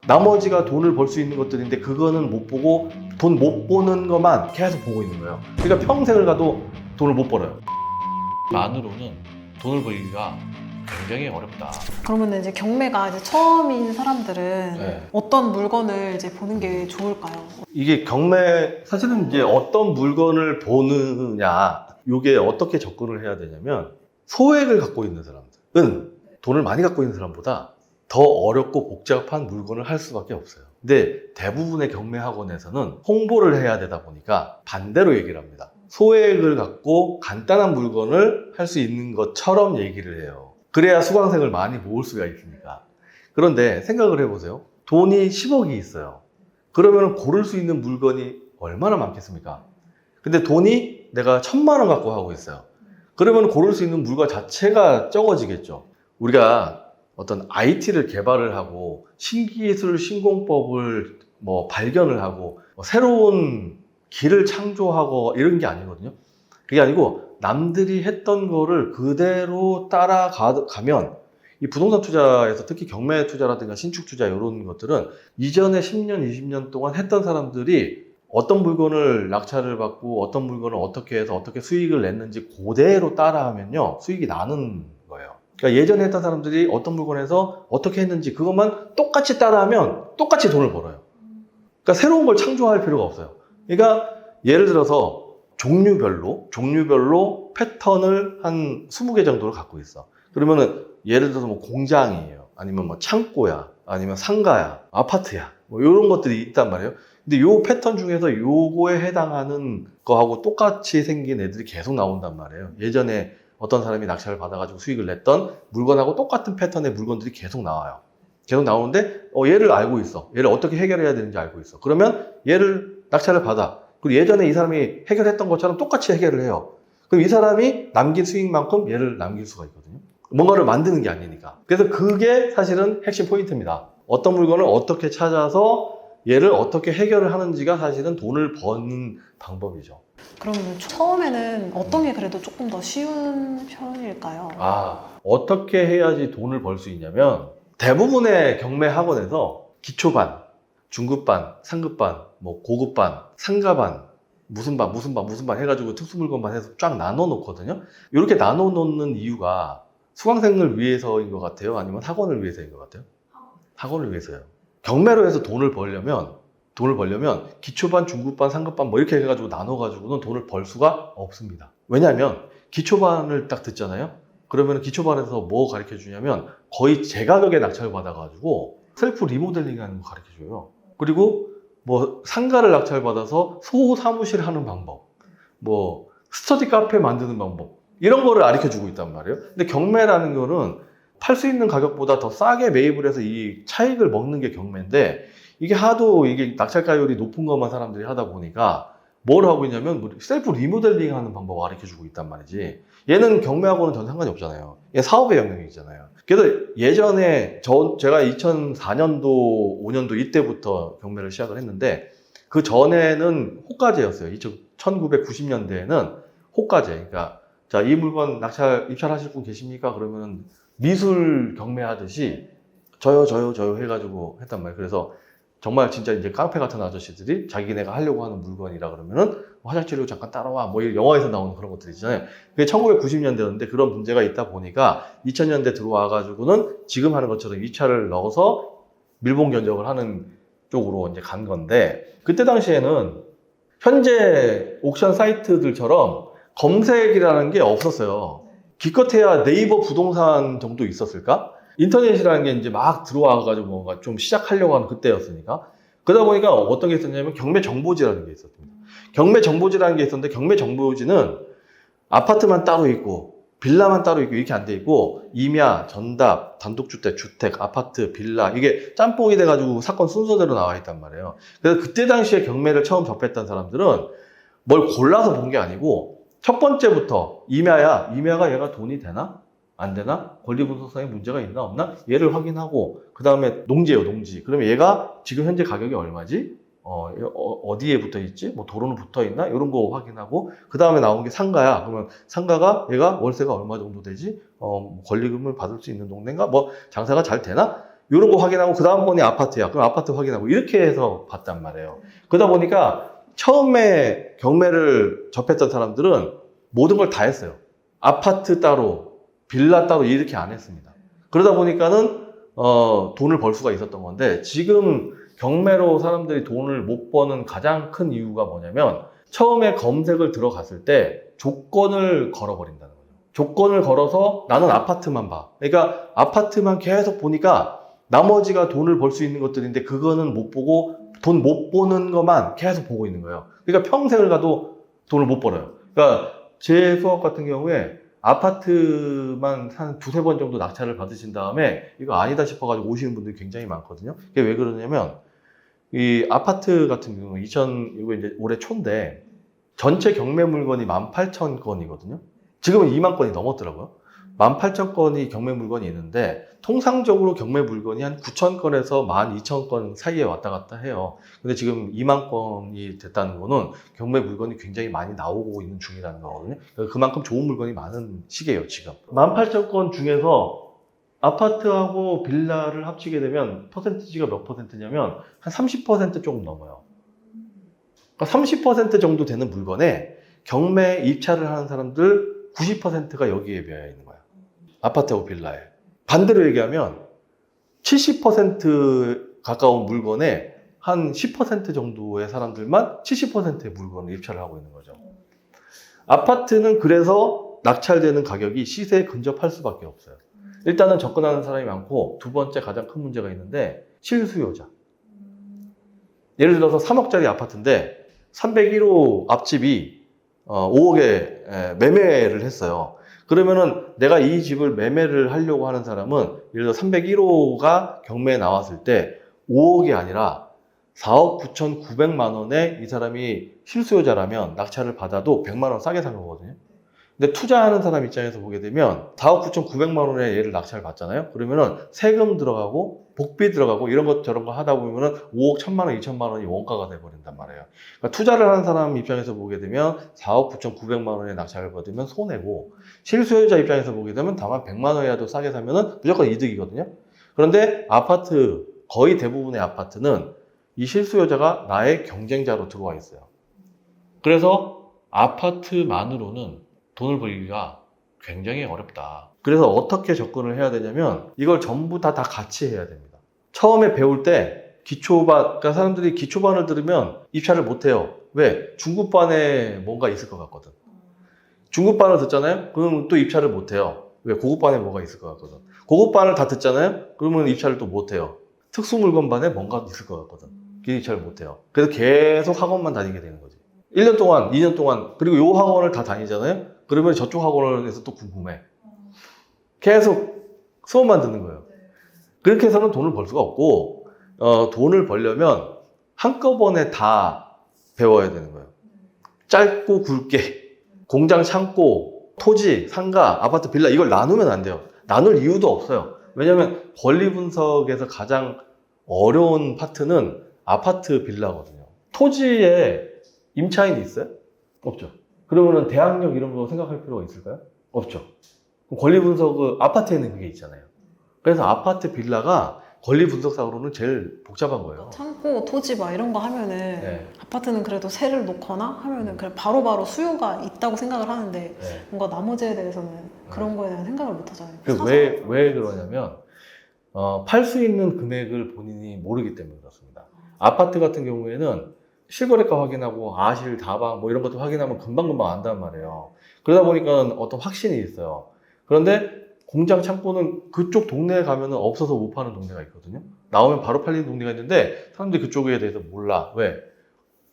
나머지가 돈을 벌 수 있는 것들인데 그거는 못 보고 돈 못 버는 것만 계속 보고 있는 거예요. 그러니까 평생을 가도 돈을 못 벌어요. 만으로는 돈을 벌기가 굉장히 어렵다. 그러면 이제 경매가 이제 처음인 사람들은 네. 어떤 물건을 이제 보는 게 좋을까요? 이게 경매 사실은 이제 어떤 물건을 보느냐 이게 어떻게 접근을 해야 되냐면 소액을 갖고 있는 사람들은 돈을 많이 갖고 있는 사람보다 더 어렵고 복잡한 물건을 할 수밖에 없어요. 근데 대부분의 경매 학원에서는 홍보를 해야 되다 보니까 반대로 얘기를 합니다. 소액을 갖고 간단한 물건을 할 수 있는 것처럼 얘기를 해요. 그래야 수강생을 많이 모을 수가 있으니까. 그런데 생각을 해보세요. 돈이 10억이 있어요. 그러면 고를 수 있는 물건이 얼마나 많겠습니까? 근데 돈이 내가 1000만 원 갖고 하고 있어요. 그러면 고를 수 있는 물건 자체가 적어지겠죠. 우리가 어떤 IT를 개발을 하고 신기술 신공법을 발견을 하고 새로운 길을 창조하고 이런 게 아니거든요. 그게 아니고 남들이 했던 거를 그대로 따라가면 이 부동산 투자에서 특히 경매 투자라든가 신축 투자 이런 것들은 이전에 10년, 20년 동안 했던 사람들이 어떤 물건을 낙찰을 받고 어떤 물건을 어떻게 해서 어떻게 수익을 냈는지 그대로 따라하면요 수익이 나는 거예요. 그러니까 예전에 했던 사람들이 어떤 물건에서 어떻게 했는지 그것만 똑같이 따라하면 똑같이 돈을 벌어요. 그러니까 새로운 걸 창조할 필요가 없어요. 그러니까 예를 들어서 종류별로 패턴을 한 20개 정도를 갖고 있어. 그러면은 예를 들어서 공장이에요. 아니면 창고야. 아니면 상가야. 아파트야. 이런 것들이 있단 말이에요. 근데 요 패턴 중에서 요거에 해당하는 거하고 똑같이 생긴 애들이 계속 나온단 말이에요. 예전에 어떤 사람이 낙찰을 받아가지고 수익을 냈던 물건하고 똑같은 패턴의 물건들이 계속 나와요. 계속 나오는데 얘를 알고 있어. 얘를 어떻게 해결해야 되는지 알고 있어. 그러면 얘를 낙찰을 받아. 그리고 예전에 이 사람이 해결했던 것처럼 똑같이 해결을 해요. 그럼 이 사람이 남긴 수익만큼 얘를 남길 수가 있거든요. 뭔가를 만드는 게 아니니까. 그래서 그게 사실은 핵심 포인트입니다. 어떤 물건을 어떻게 찾아서 얘를 어떻게 해결을 하는지가 사실은 돈을 버는 방법이죠. 그러면 처음에는 어떤 게 그래도 조금 더 쉬운 편일까요? 어떻게 해야지 돈을 벌 수 있냐면 대부분의 경매 학원에서 기초반, 중급반, 상급반, 고급반, 상가반, 무슨 반 해가지고 특수물건만 해서 쫙 나눠 놓거든요. 이렇게 나눠 놓는 이유가 수강생을 위해서인 것 같아요? 아니면 학원을 위해서인 것 같아요? 학원을 위해서요. 경매로 해서 돈을 벌려면 기초반, 중급반, 상급반 이렇게 해가지고 나눠가지고는 돈을 벌 수가 없습니다. 왜냐하면 기초반을 딱 듣잖아요. 그러면 기초반에서 뭐 가르쳐 주냐면 거의 제 가격에 낙찰을 받아가지고 셀프 리모델링 하는 거 가르쳐 줘요. 그리고 상가를 낙찰 받아서 소호 사무실 하는 방법, 스터디 카페 만드는 방법 이런 거를 가르쳐 주고 있단 말이에요. 근데 경매라는 거는 팔 수 있는 가격보다 더 싸게 매입을 해서 이 차익을 먹는 게 경매인데 이게 하도 낙찰가율이 높은 것만 사람들이 하다 보니까 뭘 하고 있냐면 셀프 리모델링 하는 방법을 가르쳐 주고 있단 말이지. 얘는 경매하고는 전 상관이 없잖아요. 얘 사업의 영역이잖아요. 그래서 예전에 제가 2004년도, 5년도 이때부터 경매를 시작을 했는데 그 전에는 호가제였어요. 1990년대에는 호가제. 그러니까 자, 이 물건 입찰하실 분 계십니까? 그러면 미술 경매하듯이 저요 해가지고 했단 말이에요. 그래서 정말 진짜 이제 깡패 같은 아저씨들이 자기네가 하려고 하는 물건이라 그러면은 화장실로 잠깐 따라와 영화에서 나오는 그런 것들 있잖아요. 그게 1990년대였는데 그런 문제가 있다 보니까 2000년대 들어와가지고는 지금 하는 것처럼 입찰을 넣어서 밀봉 견적을 하는 쪽으로 이제 간 건데 그때 당시에는 현재 옥션 사이트들처럼 검색이라는 게 없었어요. 기껏해야 네이버 부동산 정도 있었을까? 인터넷이라는 게 이제 막 들어와가지고 뭔가 좀 시작하려고 하는 그때였으니까. 그러다 보니까 어떤 게 있었냐면 경매 정보지라는 게 있었습니다. 경매 정보지라는 게 있었는데 경매 정보지는 아파트만 따로 있고 빌라만 따로 있고 이렇게 안 돼 있고 임야, 전답, 단독주택, 주택, 아파트, 빌라 이게 짬뽕이 돼가지고 사건 순서대로 나와 있단 말이에요. 그래서 그때 당시에 경매를 처음 접했던 사람들은 뭘 골라서 본 게 아니고 첫 번째부터 임야가 얘가 돈이 되나? 안 되나? 권리분석상에 문제가 있나 없나? 얘를 확인하고 그 다음에 농지예요, 농지. 그러면 얘가 지금 현재 가격이 얼마지? 어디에 붙어 있지? 도로는 붙어 있나? 이런 거 확인하고 그 다음에 나온 게 상가야. 그러면 상가가 얘가 월세가 얼마 정도 되지? 권리금을 받을 수 있는 동네인가? 장사가 잘 되나? 이런 거 확인하고 그 다음번에 아파트야. 그럼 아파트 확인하고 이렇게 해서 봤단 말이에요. 그러다 보니까 처음에 경매를 접했던 사람들은 모든 걸 다 했어요. 아파트 따로, 빌라 따로 이렇게 안 했습니다. 그러다 보니까는 돈을 벌 수가 있었던 건데 지금 경매로 사람들이 돈을 못 버는 가장 큰 이유가 뭐냐면 처음에 검색을 들어갔을 때 조건을 걸어버린다는 거죠. 조건을 걸어서 나는 아파트만 봐. 그러니까 아파트만 계속 보니까 나머지가 돈을 벌 수 있는 것들인데 그거는 못 보고 돈 못 버는 것만 계속 보고 있는 거예요. 그러니까 평생을 가도 돈을 못 벌어요. 그러니까 제 수업 같은 경우에 아파트만 한 두세 번 정도 낙찰을 받으신 다음에 이거 아니다 싶어가지고 오시는 분들이 굉장히 많거든요. 그게 왜 그러냐면 이 아파트 같은 경우 이거 이제 올해 초인데 전체 경매 물건이 18,000건이거든요. 지금은 2만 건이 넘었더라고요. 18,000건이 경매 물건이 있는데 통상적으로 경매 물건이 한 9,000건에서 12,000건 사이에 왔다 갔다 해요. 근데 지금 2만 건이 됐다는 거는 경매 물건이 굉장히 많이 나오고 있는 중이라는 거거든요. 그만큼 좋은 물건이 많은 시기예요, 지금. 18,000건 중에서 아파트하고 빌라를 합치게 되면 퍼센티지가 몇 퍼센트냐면 한 30% 조금 넘어요. 그러니까 30% 정도 되는 물건에 경매 입찰을 하는 사람들 90%가 여기에 매여 있는 거예요. 아파트하고 빌라에. 반대로 얘기하면 70% 가까운 물건에 한 10% 정도의 사람들만 70%의 물건을 입찰을 하고 있는 거죠. 아파트는 그래서 낙찰되는 가격이 시세에 근접할 수밖에 없어요. 일단은 접근하는 사람이 많고 두 번째 가장 큰 문제가 있는데 실수요자. 예를 들어서 3억짜리 아파트인데 301호 앞집이 5억에 매매를 했어요. 그러면은 내가 이 집을 매매를 하려고 하는 사람은 예를 들어 301호가 경매에 나왔을 때 5억이 아니라 4억 9,900만 원에 이 사람이 실수요자라면 낙찰을 받아도 100만 원 싸게 산 거거든요. 근데 투자하는 사람 입장에서 보게 되면 4억 9,900만 원에 얘를 낙찰을 받잖아요. 그러면은 세금 들어가고 복비 들어가고 이런 것 저런 거 하다 보면은 5억 1,000만 원, 2,000만 원이 원가가 돼버린단 말이에요. 그러니까 투자를 하는 사람 입장에서 보게 되면 4억 9,900만 원에 낙찰을 받으면 손해고 실수요자 입장에서 보게 되면 다만 100만 원이라도 싸게 사면은 무조건 이득이거든요. 그런데 아파트 거의 대부분의 아파트는 이 실수요자가 나의 경쟁자로 들어와 있어요. 그래서 아파트만으로는 돈을 벌기가 굉장히 어렵다. 그래서 어떻게 접근을 해야 되냐면 이걸 전부 다 같이 해야 됩니다. 처음에 배울 때 기초반, 그러니까 사람들이 기초반을 들으면 입찰을 못 해요. 왜? 중급반에 뭔가 있을 것 같거든. 중급반을 듣잖아요? 그러면 또 입찰을 못 해요. 왜? 고급반에 뭐가 있을 것 같거든. 고급반을 다 듣잖아요? 그러면 입찰을 또 못 해요. 특수물건반에 뭔가 있을 것 같거든. 그 입찰을 못 해요. 그래서 계속 학원만 다니게 되는 거지. 1년 동안, 2년 동안, 그리고 요 학원을 다 다니잖아요? 그러면 저쪽 학원에서 또 궁금해. 계속 수업만 듣는 거예요. 그렇게 해서는 돈을 벌 수가 없고, 돈을 벌려면 한꺼번에 다 배워야 되는 거예요. 짧고 굵게, 공장, 창고, 토지, 상가, 아파트, 빌라, 이걸 나누면 안 돼요. 나눌 이유도 없어요. 왜냐면 권리 분석에서 가장 어려운 파트는 아파트, 빌라거든요. 토지에 임차인이 있어요? 없죠. 그러면은 대항력 이런 거 생각할 필요가 있을까요? 없죠. 그럼 권리 분석은 아파트에는 그게 있잖아요. 그래서 아파트, 빌라가 권리 분석상으로는 제일 복잡한 거예요. 창고, 토지 막 이런 거 하면은 네. 아파트는 그래도 세를 놓거나 하면은 그냥 바로바로 수요가 있다고 생각을 하는데 네. 뭔가 나머지에 대해서는 그런 거에 대한 생각을 못 하잖아요. 왜 그러냐면 팔 수 있는 금액을 본인이 모르기 때문에 그렇습니다. 아파트 같은 경우에는 실거래가 확인하고 아실, 다방 뭐 이런 것도 확인하면 금방금방 안단 말이에요. 그러다 보니까 어떤 확신이 있어요. 그런데 공장 창고는 그쪽 동네에 가면 없어서 못 파는 동네가 있거든요. 나오면 바로 팔리는 동네가 있는데 사람들이 그쪽에 대해서 몰라. 왜?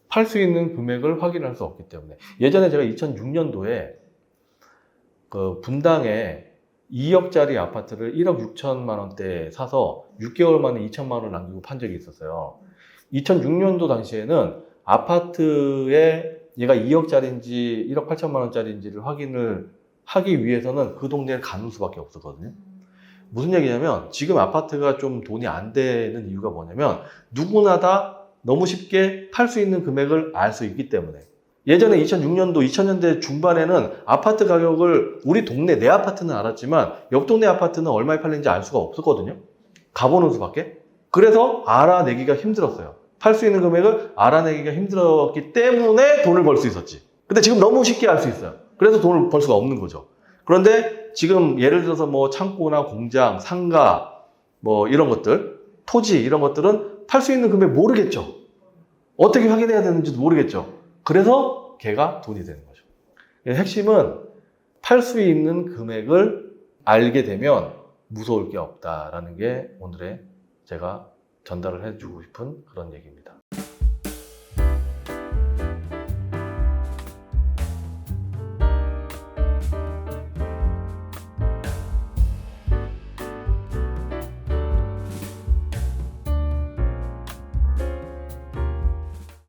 팔 수 있는 금액을 확인할 수 없기 때문에. 예전에 제가 2006년도에 그 분당에 2억짜리 아파트를 1억 6천만 원대에 사서 6개월 만에 2천만 원을 남기고 판 적이 있었어요. 2006년도 당시에는 아파트에 얘가 2억짜리인지 1억 8천만 원짜리인지를 확인을 하기 위해서는 그 동네를 가는 수밖에 없었거든요. 무슨 얘기냐면 지금 아파트가 좀 돈이 안 되는 이유가 뭐냐면 누구나 다 너무 쉽게 팔 수 있는 금액을 알 수 있기 때문에. 예전에 2006년도, 2000년대 중반에는 아파트 가격을 우리 동네 내 아파트는 알았지만 옆 동네 아파트는 얼마에 팔리는지 알 수가 없었거든요. 가보는 수밖에. 그래서 알아내기가 힘들었어요. 팔 수 있는 금액을 알아내기가 힘들었기 때문에 돈을 벌 수 있었지. 근데 지금 너무 쉽게 알 수 있어요. 그래서 돈을 벌 수가 없는 거죠. 그런데 지금 예를 들어서 뭐 창고나 공장, 상가, 뭐 이런 것들, 토지 이런 것들은 팔 수 있는 금액 모르겠죠. 어떻게 확인해야 되는지도 모르겠죠. 그래서 걔가 돈이 되는 거죠. 핵심은 팔 수 있는 금액을 알게 되면 무서울 게 없다라는 게 오늘의 제가 전달을 해주고 싶은 그런 얘기입니다.